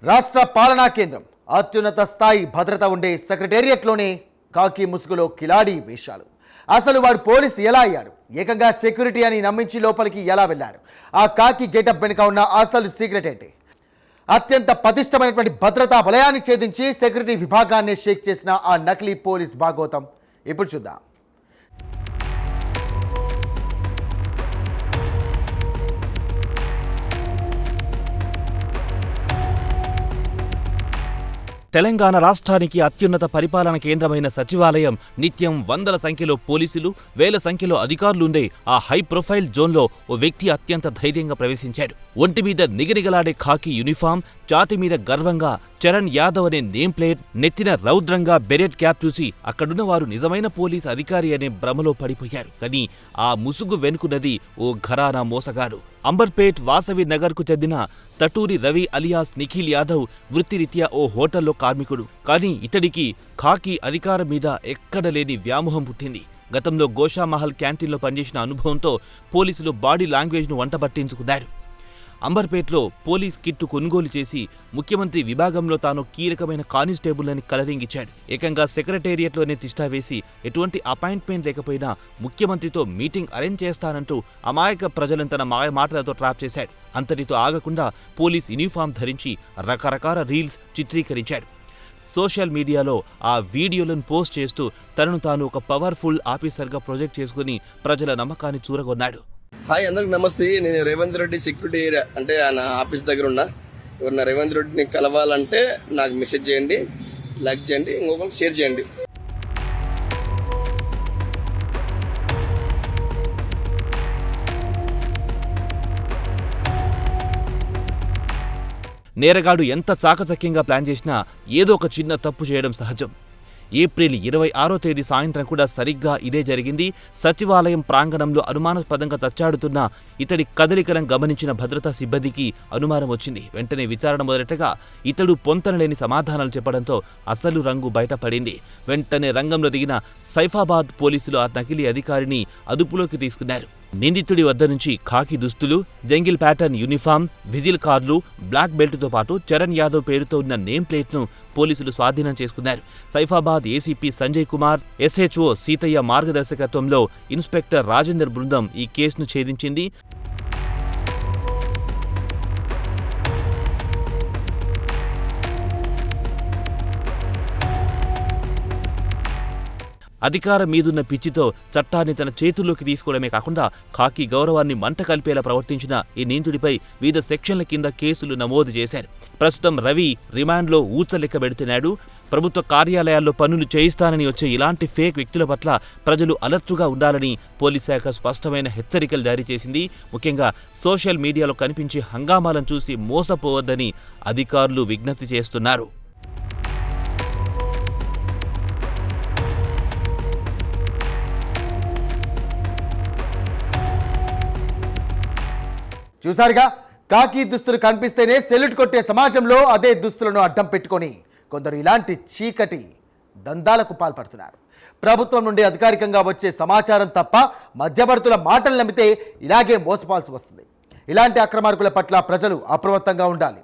రాష్ట్ర పాలనా కేంద్రం అత్యున్నత స్థాయి భద్రత ఉండే సెక్రటేరియట్లోనే కాకి ముసుగులో కిలాడి వేషాలు. అసలు వాడు పోలీసు ఎలా అయ్యాడు? ఏకంగా సెక్యూరిటీ అని నమ్మించి లోపలికి ఎలా వెళ్ళాడు? ఆ కాకి గెటప్ వెనుక ఉన్న అసలు సీక్రెట్ ఏంటి? అత్యంత పటిష్టమైనటువంటి భద్రతా వలయాన్ని ఛేదించి సెక్యూరిటీ విభాగాన్ని షేక్ చేసిన ఆ నకిలీ పోలీస్ భాగోతం ఇప్పుడు చూద్దాం. తెలంగాణ రాష్ట్రానికి అత్యున్నత పరిపాలన కేంద్రమైన సచివాలయం నిత్యం వందల సంఖ్యలో పోలీసులు, వేల సంఖ్యలో అధికారులుండే ఆ హై ప్రొఫైల్ జోన్లో ఓ వ్యక్తి అత్యంత ధైర్యంగా ప్రవేశించాడు. ఒంటి మీద నిగనిగలాడే ఖాకీ యూనిఫామ్, ఛాతీ మీద గర్వంగా చరణ్ యాదవ్ అనే నేమ్ ప్లేట్, నెత్తిన రౌద్రంగా బెరెట్ క్యాప్ చూసి అక్కడున్న వారు నిజమైన పోలీస్ అధికారి అనే భ్రమలో పడిపోయారు. కానీ ఆ ముసుగు వెనుకున్నది ఓ ఘరానా మోసగాడు. అంబర్పేట్ వాసవి నగర్కు చెందిన తటూరి రవి అలియాస్ నిఖిల్ యాదవ్ వృత్తిరీత్యా ఓ హోటల్లో కార్మికుడు. కానీ ఇతడికి ఖాకీ అధికారం మీద ఎక్కడలేని వ్యామోహం పుట్టింది. గతంలో గోషామహల్ క్యాంటీన్లో పనిచేసిన అనుభవంతో పోలీసులు బాడీ లాంగ్వేజ్ను వంటబట్టించుకున్నాడు. అంబర్పేట్లో పోలీస్ కిట్టు కొనుగోలు చేసి ముఖ్యమంత్రి విభాగంలో తాను కీలకమైన కానిస్టేబుల్ అని కలరింగ్ ఇచ్చాడు. ఏకంగా సెక్రటేరియట్లోనే తిష్టా వేసి ఎటువంటి అపాయింట్మెంట్ లేకపోయినా ముఖ్యమంత్రితో మీటింగ్ అరేంజ్ చేస్తానంటూ అమాయక ప్రజలను తన మాటలతో ట్రాప్ చేశాడు. అంతటితో ఆగకుండా పోలీస్ యూనిఫామ్ ధరించి రకరకాల రీల్స్ చిత్రీకరించాడు. సోషల్ మీడియాలో ఆ వీడియోలను పోస్ట్ చేస్తూ తనను తాను ఒక పవర్ఫుల్ ఆఫీసర్గా ప్రొజెక్ట్ చేసుకుని ప్రజల నమ్మకాన్ని చూరగొన్నాడు. హాయ్, అందరికి నమస్తే. నేను రేవంత్ రెడ్డి సెక్యూరిటీ ఏరియా అంటే ఆయన ఆఫీస్ దగ్గర ఉన్నా. ఎవరన్నా రేవంత్ రెడ్డిని కలవాలంటే నాకు మెసేజ్ చేయండి, లైక్ చేయండి, ఇంకొకరికి షేర్ చేయండి. నేరగాడు ఎంత చాకచక్యంగా ప్లాన్ చేసినా ఏదో ఒక చిన్న తప్పు చేయడం సహజం. ఏప్రిల్ 26వ తేదీ సాయంత్రం కూడా సరిగ్గా ఇదే జరిగింది. సచివాలయం ప్రాంగణంలో అనుమానాస్పదంగా తచ్చాడుతున్న ఇతడి కదలికలను గమనించిన భద్రతా సిబ్బందికి అనుమానం వచ్చింది. వెంటనే విచారణ మొదలెట్టగా ఇతడు పొంతనలేని సమాధానాలు చెప్పడంతో అసలు రంగు బయటపడింది. వెంటనే రంగంలో దిగిన సైఫాబాద్ పోలీసులు ఆ నకిలీ అధికారిని అదుపులోకి తీసుకున్నారు. నిందితుడి వద్ద నుంచి ఖాకీ దుస్తులు, జంగిల్ ప్యాటర్న్ యూనిఫామ్, విజిల్ కార్లు, బ్లాక్ బెల్ట్తో పాటు చరణ్ యాదవ్ పేరుతో ఉన్న నేమ్ ప్లేట్ను పోలీసులు స్వాధీనం చేసుకున్నారు. సైఫాబాద్ ఏసీపీ సంజయ్ కుమార్, ఎస్హెచ్ఓ సీతయ్య మార్గదర్శకత్వంలో ఇన్స్పెక్టర్ రాజేందర్ బృందం ఈ కేసును ఛేదించింది. అధికారం మీదున్న పిచ్చితో చట్టాన్ని తన చేతుల్లోకి తీసుకోవడమే కాకుండా ఖాకీ గౌరవాన్ని మంట కలిపేలా ప్రవర్తించిన ఈ నిందితుడిపై వివిధ సెక్షన్ల కింద కేసులు నమోదు చేశారు. ప్రస్తుతం రవి రిమాండ్లో ఊచలెక్క పెడుతున్నాడు. ప్రభుత్వ కార్యాలయాల్లో పనులు చేయిస్తానని వచ్చే ఇలాంటి ఫేక్ వ్యక్తుల పట్ల ప్రజలు అలర్ట్గా ఉండాలని పోలీస్ శాఖ స్పష్టమైన హెచ్చరికలు జారీ చేసింది. ముఖ్యంగా సోషల్ మీడియాలో కనిపించే హంగామాలను చూసి మోసపోవద్దని అధికారులు విజ్ఞప్తి చేస్తున్నారు. చూసారుగా, కాకి దుస్తులు కనిపిస్తేనే సెల్యూట్ కొట్టే సమాజంలో అదే దుస్తులను అడ్డం పెట్టుకొని కొందరు ఇలాంటి చీకటి దందాలకు పాల్పడుతున్నారు. ప్రభుత్వం నుండి అధికారికంగా వచ్చే సమాచారం తప్ప మధ్యవర్తుల మాటలు నమ్మితే ఇలాగే మోసపోవాల్సి వస్తుంది. ఇలాంటి అక్రమార్కుల పట్ల ప్రజలు అప్రమత్తంగా ఉండాలి.